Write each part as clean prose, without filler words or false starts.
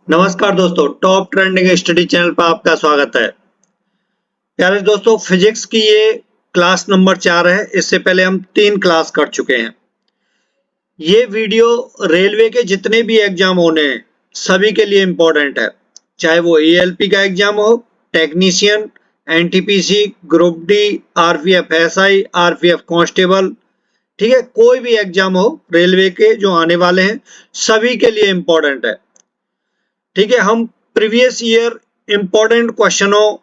नमस्कार दोस्तों, top trending study channel पर आपका स्वागत है। प्यारे दोस्तों, फिजिक्स की ये क्लास नंबर 4 है। इससे पहले हम 3 क्लास कर चुके हैं। ये वीडियो रेलवे के जितने भी एग्जाम होने हैं सभी के लिए इम्पोर्टेंट है, चाहे वो एएलपी का एग्जाम हो, technician, NTPC, group D, RPF SI, RPF constable, ठीक है, कोई भी एग्जाम हो रेलवे के जो आने वाले हैं सभी के लिए इम्पोर्टेंट है। ठीक है, हम प्रीवियस ईयर इंपॉर्टेंट क्वेश्चनों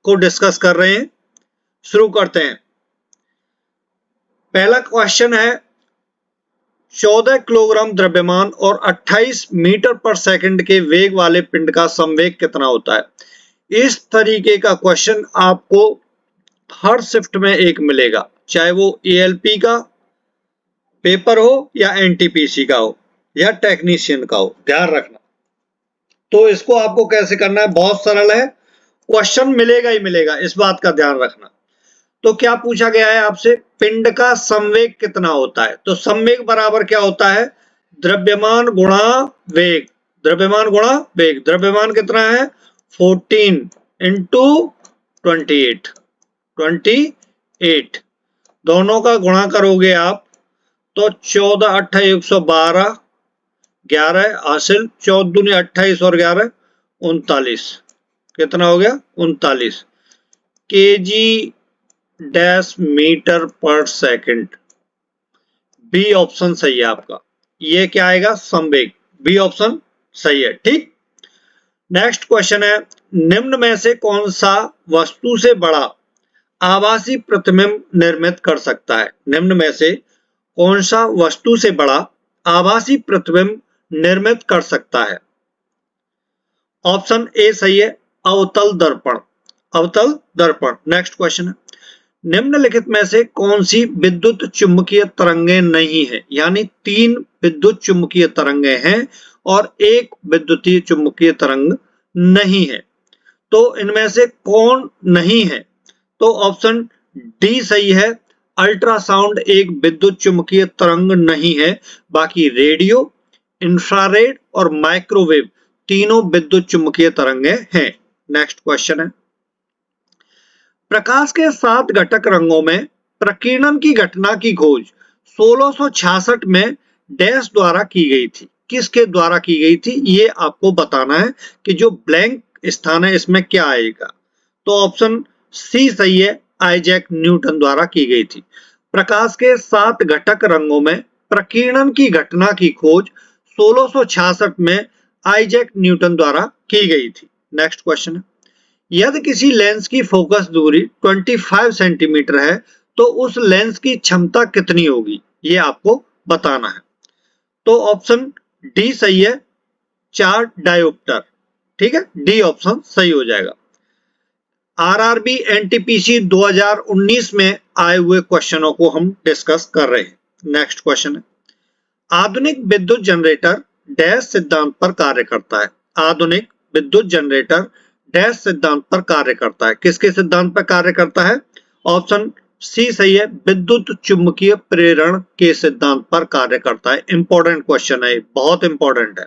को डिस्कस कर रहे हैं। शुरू करते हैं। पहला क्वेश्चन है 14 किलोग्राम द्रव्यमान और 28 मीटर पर सेकंड के वेग वाले पिंड का संवेग कितना होता है। इस तरीके का क्वेश्चन आपको हर शिफ्ट में एक मिलेगा, चाहे वो एएलपी का पेपर हो या एनटीपीसी का हो या टेक्नीशियन का हो, ध्यान रखना। तो इसको आपको कैसे करना है, बहुत सरल है, क्वेश्चन मिलेगा ही मिलेगा, इस बात का ध्यान रखना। तो क्या पूछा गया है आपसे, पिंड का संवेग कितना होता है। तो संवेग बराबर क्या होता है, द्रव्यमान गुणा वेग। द्रव्यमान गुणा वेग, द्रव्यमान कितना है 14 इंटू 28, दोनों का गुणा करोगे आप तो 14 8 112, 11 हासिल, 14 दूनी 28 और 11 39, कितना हो गया 39 केजी डैश मीटर पर सेकंड। बी ऑप्शन सही है आपका, ये क्या आएगा संवेग, बी ऑप्शन सही है। ठीक, नेक्स्ट क्वेश्चन है, निम्न में से कौन सा वस्तु से बड़ा आभासी प्रतिबिंब निर्मित कर सकता है। निम्न में से कौन सा वस्तु से बड़ा आभासी प्रतिबिंब निर्मित कर सकता है। ऑप्शन ए सही है, अवतल दर्पण, अवतल दर्पण। नेक्स्ट क्वेश्चन है, निम्नलिखित में से कौन सी विद्युत चुंबकीय तरंगें नहीं है। यानी 3 विद्युत चुंबकीय तरंगें हैं और 1 विद्युतीय चुंबकीय तरंग नहीं है। तो इनमें से कौन नहीं है, तो ऑप्शन डी सही है, अल्ट्रासाउंड एक विद्युत चुंबकीय तरंग नहीं है। बाकी रेडियो, इंफ्रारेड और माइक्रोवेव तीनों विद्युत चुंबकीय तरंगें हैं। नेक्स्ट क्वेश्चन है, प्रकाश के 7 घटक रंगों में प्रकीर्णन की घटना की खोज 1666 में डैश द्वारा की गई थी। किसके द्वारा की गई थी ये आपको बताना है कि जो ब्लैंक स्थान है इसमें क्या आएगा। तो ऑप्शन सी सही है, आइजैक न्यूटन द्वारा की गई थी। प्रकाश के 7 घटक रंगों में प्रकीर्णन की घटना की खोज 1666 में आइजैक न्यूटन द्वारा की गई थी। नेक्स्ट क्वेश्चन है, यदि किसी लेंस की फोकस दूरी 25 सेंटीमीटर है तो उस लेंस की क्षमता कितनी होगी, ये आपको बताना है। तो ऑप्शन डी सही है, 4 डायोप्टर। ठीक है, डी ऑप्शन सही हो जाएगा। आरआरबी एनटीपीसी 2019 में आए हुए क्वेश्चनों को हम डिस्कस कर रहे हैं। नेक्स्ट क्वेश्चन है, आधुनिक विद्युत जनरेटर डैश सिद्धांत पर कार्य करता है। आधुनिक विद्युत जनरेटर डैश सिद्धांत पर कार्य करता है। किसके सिद्धांत पर कार्य करता है, ऑप्शन सी सही है, विद्युत चुंबकीय प्रेरण के सिद्धांत पर कार्य करता है। इंपॉर्टेंट क्वेश्चन है, बहुत इंपॉर्टेंट है,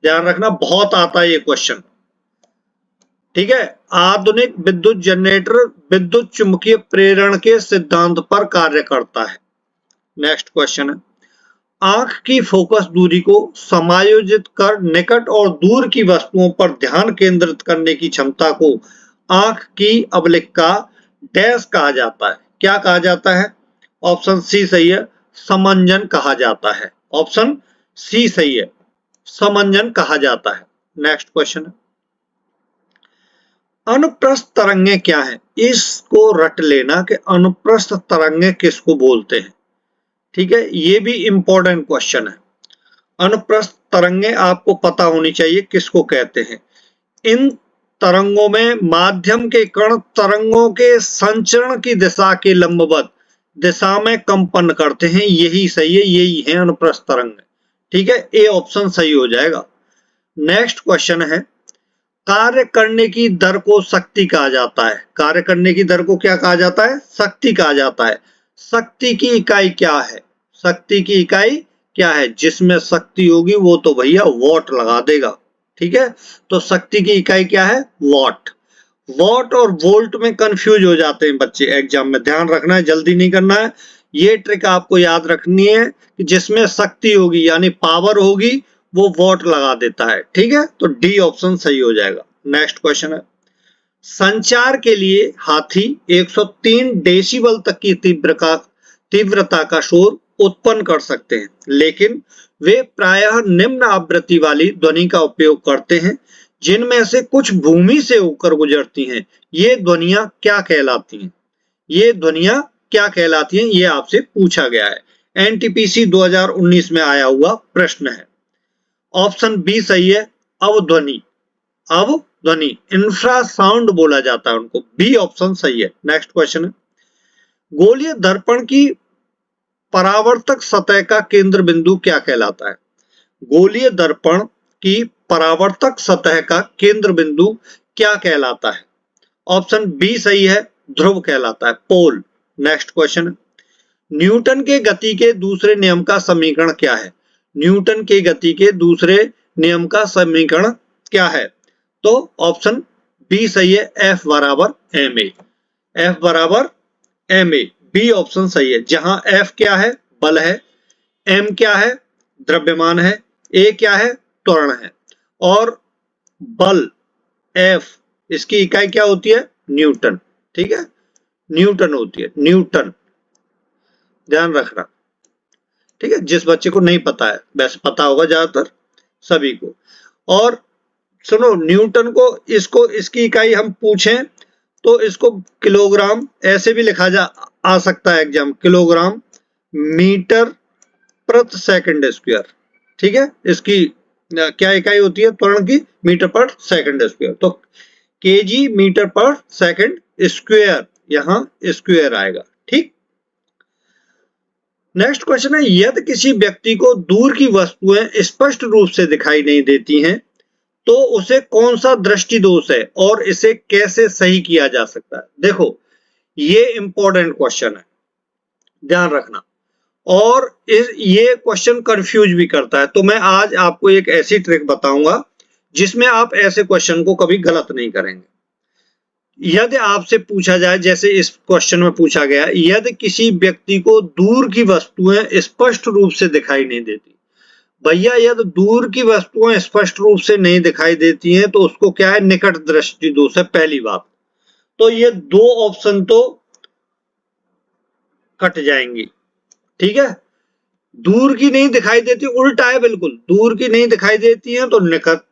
ध्यान रखना, बहुत आता है ये क्वेश्चन। ठीक है, आधुनिक विद्युत जनरेटर विद्युत चुंबकीय प्रेरण के सिद्धांत पर कार्य करता है। नेक्स्ट क्वेश्चन है, आंख की फोकस दूरी को समायोजित कर निकट और दूर की वस्तुओं पर ध्यान केंद्रित करने की क्षमता को आंख की अवलिका डैश कहा जाता है। क्या कहा जाता है, ऑप्शन सी सही है, समंजन कहा जाता है। ऑप्शन सी सही है, समंजन कहा जाता है। नेक्स्ट क्वेश्चन है, अनुप्रस्थ तरंगें क्या है। इसको रट लेना कि अनुप्रस्थ तरंगें किसको बोलते हैं। ठीक है, ये भी इंपॉर्टेंट क्वेश्चन है। अनुप्रस्थ तरंगें आपको पता होनी चाहिए किसको कहते हैं। इन तरंगों में माध्यम के कण तरंगों के संचरण की दिशा के लंबवत दिशा में कंपन करते हैं, यही सही है, यही है अनुप्रस्थ तरंग। ठीक है, ए ऑप्शन सही हो जाएगा। नेक्स्ट क्वेश्चन है, कार्य करने की दर को शक्ति कहा जाता है। कार्य करने की दर को क्या कहा जाता है, शक्ति कहा जाता है। शक्ति की इकाई क्या है, शक्ति की इकाई क्या है, जिसमें शक्ति होगी वो तो भैया वॉट लगा देगा। ठीक है, तो शक्ति की इकाई क्या है? वॉट। वॉट और वोल्ट में कंफ्यूज हो जाते हैं बच्चे एग्जाम में, ध्यान रखना है, जल्दी नहीं करना है। ये ट्रिक आपको याद रखनी है कि जिसमें शक्ति होगी यानी पावर होगी वो वॉट लगा देता है। ठीक है, तो डी ऑप्शन सही हो जाएगा। नेक्स्ट क्वेश्चन है, संचार के लिए हाथी 103 डेसिबल तक की तीव्रता का शोर उत्पन्न कर सकते हैं, लेकिन वे प्रायः निम्न आवृत्ति वाली ध्वनि का उपयोग करते हैं, जिनमें से कुछ भूमि से होकर गुजरती हैं। ये ध्वनियां क्या कहलाती हैं? ये ध्वनियां क्या कहलाती हैं, ये आपसे पूछा गया है। एनटीपीसी 2019 में आया हुआ प्रश्न है। ऑप्शन बी सही है, अवध्वनि। अवध्वनि, इंफ्रासाउंड बोला जाता है उनको। बी ऑप्शन सही है। नेक्स्ट क्वेश्चन है, गोलीय दर्पण की परावर्तक सतह का केंद्र बिंदु क्या कहलाता है? गोलीय दर्पण की परावर्तक सतह का केंद्र बिंदु क्या कहलाता है? ऑप्शन बी सही है, ध्रुव कहलाता है, पोल। नेक्स्ट क्वेश्चन, न्यूटन के गति के दूसरे नियम का समीकरण क्या है? न्यूटन के गति के दूसरे नियम का समीकरण क्या है? तो ऑप्शन बी सही है, F बराबर ma। F बराबर ma, बी ऑप्शन सही है। जहां F क्या है? बल है, m क्या है? द्रव्यमान है, a क्या है? त्वरण है, और बल F इसकी इकाई क्या होती है? न्यूटन। ठीक है, न्यूटन होती है, न्यूटन, ध्यान रखना। ठीक है, जिस बच्चे को नहीं पता है, वैसे पता होगा ज्यादातर सभी को। और सुनो, न्यूटन को इसको इसकी इकाई हम पूछें तो इसको किलोग्राम ऐसे भी लिखा आ सकता है एग्जाम, किलोग्राम मीटर प्रति सेकंड स्क्वायर। ठीक है, इसकी क्या इकाई होती है त्वरण की? मीटर पर सेकंड स्क्वायर। तो केजी मीटर पर सेकंड स्क्वायर, यहां स्क्वायर आएगा। ठीक, नेक्स्ट क्वेश्चन है, यदि किसी व्यक्ति को दूर की वस्तुएं स्पष्ट रूप से दिखाई नहीं देती हैं तो उसे कौन सा दृष्टि दोष है और इसे कैसे सही किया जा सकता है? देखो, ये इंपॉर्टेंट क्वेश्चन है, ध्यान रखना। और ये क्वेश्चन कंफ्यूज भी करता है, तो मैं आज आपको एक ऐसी ट्रिक बताऊंगा जिसमें आप ऐसे क्वेश्चन को कभी गलत नहीं करेंगे। यदि आपसे पूछा जाए, जैसे इस क्वेश्चन में पूछा गया, यदि किसी व्यक्ति को दूर की वस्तुएं स्पष्ट रूप से दिखाई नहीं देती, भैया यदि दूर की वस्तुएं स्पष्ट रूप से नहीं दिखाई देती हैं तो उसको क्या है? निकट दृष्टि दोष है, पहली बात। तो ये दो ऑप्शन तो कट जाएंगी। ठीक है, दूर की नहीं दिखाई देती, उल्टा है बिल्कुल, दूर की नहीं दिखाई देती है तो निकट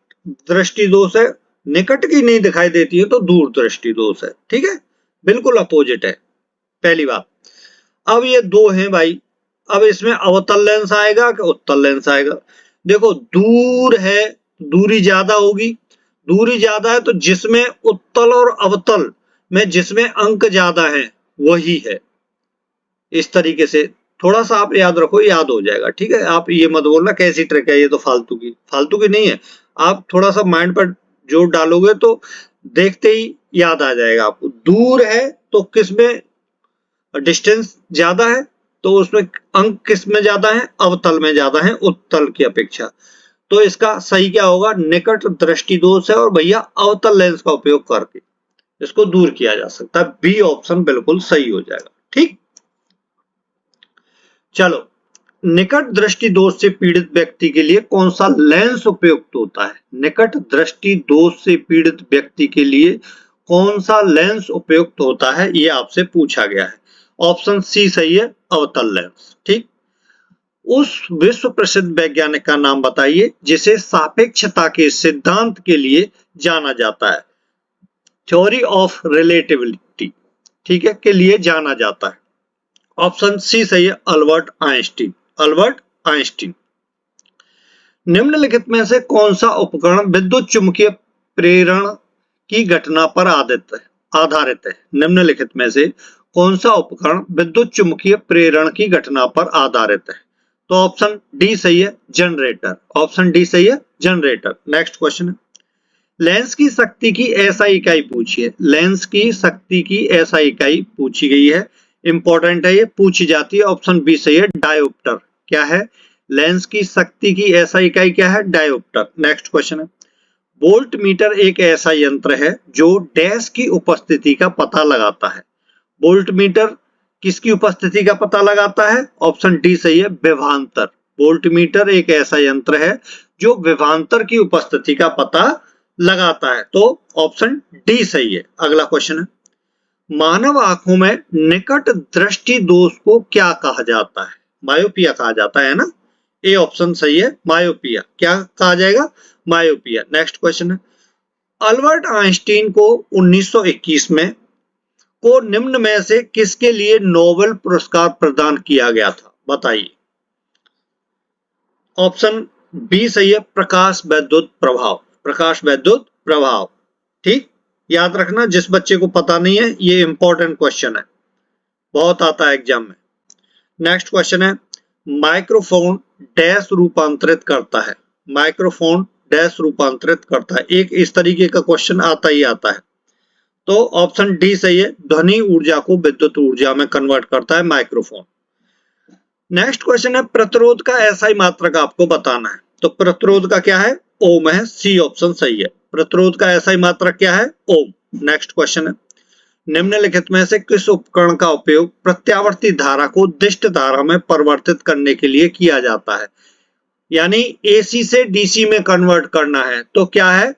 दृष्टि दोष है, निकट की नहीं दिखाई देती है तो दूर दृष्टि दोष है। ठीक है, बिल्कुल अपोजिट है, पहली बात। अब ये दो हैं भाई, अब इसमें अवतल लेंस आएगा कि उत्तल लेंस आएगा? देखो, दूर है, दूरी ज्यादा होगी, दूरी ज्यादा है तो जिसमें उत्तल और अवतल में जिसमें अंक ज्यादा है वही है। इस तरीके से थोड़ा सा आप याद रखो, याद हो जाएगा। ठीक है, आप ये मत बोलना कैसी ट्रिक है ये, तो फालतू की नहीं है। आप थोड़ा सा माइंड पर जोर डालोगे तो देखते ही याद आ जाएगा आपको। दूर है तो किसमें डिस्टेंस ज्यादा है तो उसमें अंक किसमें ज्यादा है? अवतल में ज्यादा है उत्तल की अपेक्षा। तो इसका सही क्या होगा? निकट दृष्टि दोष है, और भैया अवतल लेंस का उपयोग करके इसको दूर किया जा सकता है। बी ऑप्शन बिल्कुल सही हो जाएगा। ठीक, चलो, निकट दृष्टि दोष से पीड़ित व्यक्ति के लिए कौन सा लेंस उपयुक्त होता है? निकट दृष्टि दोष से पीड़ित व्यक्ति के लिए कौन सा लेंस उपयुक्त होता है, ये आपसे पूछा गया है। ऑप्शन सी सही है, अवतल लेंस। ठीक, उस विश्व प्रसिद्ध वैज्ञानिक का नाम बताइए जिसे सापेक्षता के सिद्धांत के लिए जाना जाता है, थ्योरी ऑफ रिलेटिविटी, ठीक है, के लिए जाना जाता है। ऑप्शन सी सही है, अल्बर्ट आइंस्टीन। Albert Einstein. निम्नलिखित में से कौन सा उपकरण विद्युत चुंबकीय प्रेरण की घटना पर आधारित है? निम्नलिखित में से कौन सा उपकरण विद्युत चुंबकीय प्रेरण की घटना पर आधारित है? तो ऑप्शन डी सही है, जनरेटर। ऑप्शन डी सही है, जनरेटर। नेक्स्ट क्वेश्चन है, लेंस की शक्ति की ऐसा इकाई पूछिए। लेंस की शक्ति की ऐसा इकाई पूछी गई है, इंपॉर्टेंट है, ये पूछी जाती है। ऑप्शन बी सही है, डायोप्टर। क्या है? लेंस की शक्ति की ऐसा इकाई क्या है? डायोप्टर। नेक्स्ट क्वेश्चन है, वोल्ट मीटर एक ऐसा यंत्र है जो डैश की उपस्थिति का पता लगाता है। वोल्ट मीटर किसकी उपस्थिति का पता लगाता है? ऑप्शन डी सही है, विभवांतर। वोल्ट मीटर एक ऐसा यंत्र है जो विभवांतर की उपस्थिति का पता लगाता है, तो ऑप्शन डी सही है। अगला क्वेश्चन है, मानव आंखों में निकट दृष्टि दोष को क्या कहा जाता है? मायोपिया कहा जाता है ना, ए ऑप्शन सही है, मायोपिया। क्या कहा जाएगा? मायोपिया। नेक्स्ट क्वेश्चन है, अल्बर्ट आइंस्टीन को 1921 में को निम्न में से किसके लिए नोबेल पुरस्कार प्रदान किया गया था? बताइए। ऑप्शन बी सही है, प्रकाश वैद्युत प्रभाव। प्रकाश वैद्युत प्रभाव, ठीक, याद रखना। जिस बच्चे को पता नहीं है, ये इंपॉर्टेंट क्वेश्चन है, बहुत आता है एग्जाम में। नेक्स्ट क्वेश्चन है, माइक्रोफोन डैश रूपांतरित करता है? माइक्रोफोन डैश रूपांतरित करता है, एक इस तरीके का क्वेश्चन आता ही आता है, तो ऑप्शन डी सही है, ध्वनि ऊर्जा को विद्युत ऊर्जा में कन्वर्ट करता है माइक्रोफोन। नेक्स्ट क्वेश्चन है, प्रतिरोध का एसआई मात्रक आपको बताना है, तो प्रतिरोध का क्या है? ओम है, सी ऑप्शन सही है। प्रतिरोध का एसआई मात्रक क्या है? ओम। नेक्स्ट क्वेश्चन है, निम्नलिखित में से किस उपकरण का उपयोग प्रत्यावर्ती धारा को दिष्ट धारा में परिवर्तित करने के लिए किया जाता है? यानी एसी से डीसी में कन्वर्ट करना है, तो क्या है?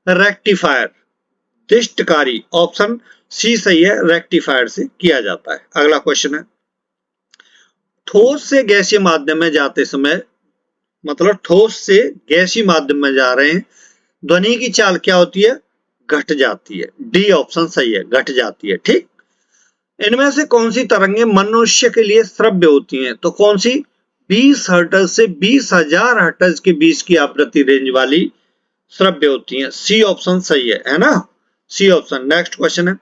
रेक्टिफायर, दिष्टकारी। ऑप्शन सी सही है, रेक्टिफायर से किया जाता है। अगला क्वेश्चन है, ठोस से गैसीय माध्यम में जाते समय, मतलब ठोस से गैसीय माध्यम में जा रहे हैं, ध्वनि की चाल क्या होती है? घट जाती है। डी ऑप्शन सही है, घट जाती है, ठीक। इनमें से कौन सी तरंगें मनुष्य के लिए श्रव्य होती हैं? तो कौन सी? 20 हर्ट्ज से 20,000 हर्ट्ज के बीच की आवृत्ति रेंज वाली श्रव्य होती हैं। सी ऑप्शन सही है ना, सी ऑप्शन। नेक्स्ट क्वेश्चन है,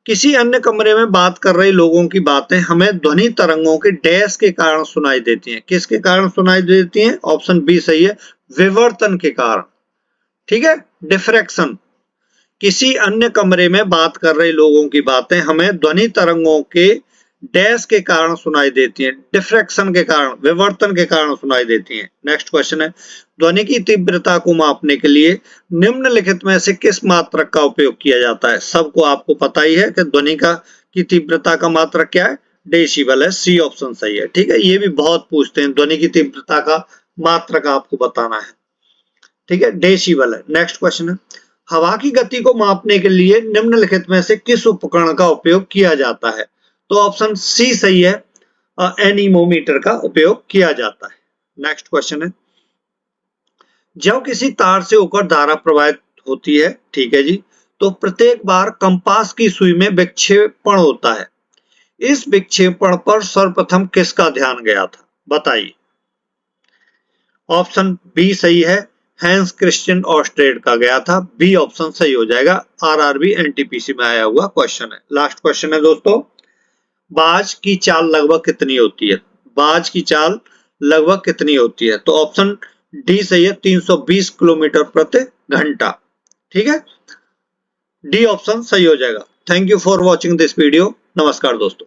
किसी अन्य कमरे में बात कर रहे लोगों की बातें हमें ध्वनि तरंगों के डैश के कारण सुनाई देती हैं? किसके कारण सुनाई देती हैं? ऑप्शन बी सही है, विवर्तन के कारण, ठीक है, डिफ्रैक्शन। किसी अन्य कमरे में बात कर रहे लोगों की बातें हमें ध्वनि तरंगों के डैश के कारण सुनाई देती हैं, डिफ्रैक्शन के कारण, विवर्तन के कारण सुनाई देती हैं। नेक्स्ट क्वेश्चन है, ध्वनि की तीव्रता को मापने के लिए निम्नलिखित में से किस मात्रक का उपयोग किया जाता है? सबको आपको पता ही है कि ध्वनि की तीव्रता का मात्रक क्या है? डेसिबल है, सी ऑप्शन सही है, ठीक है। ये भी बहुत पूछते हैं, ध्वनि की तीव्रता का मात्रक आपको बताना है, ठीक है, डेसिबल है। नेक्स्ट क्वेश्चन है, हवा की गति को मापने के लिए निम्नलिखित में से किस उपकरण का उपयोग किया जाता है? तो ऑप्शन सी सही है, एनीमोमीटर का उपयोग किया जाता है। नेक्स्ट क्वेश्चन है, जब किसी तार से होकर धारा प्रवाहित होती है, ठीक है जी, तो प्रत्येक बार कंपास की सुई में विक्षेपण होता है। इस विक्षेपण पर सर्वप्रथम किसका ध्यान गया था? बताइए। ऑप्शन बी सही है, हैंस क्रिश्चियन ऑस्ट्रेड का गया था। बी ऑप्शन सही हो जाएगा, आरआरबी एनटीपीसी में आया हुआ क्वेश्चन है। लास्ट क्वेश्चन है दोस्तों, बाज की चाल लगभग कितनी होती है? बाज की चाल लगभग कितनी होती है? तो ऑप्शन डी सही है, 320 किलोमीटर प्रति घंटा, ठीक है, डी ऑप्शन सही हो जाएगा। Thank you for watching this video. नमस्कार दोस्तों।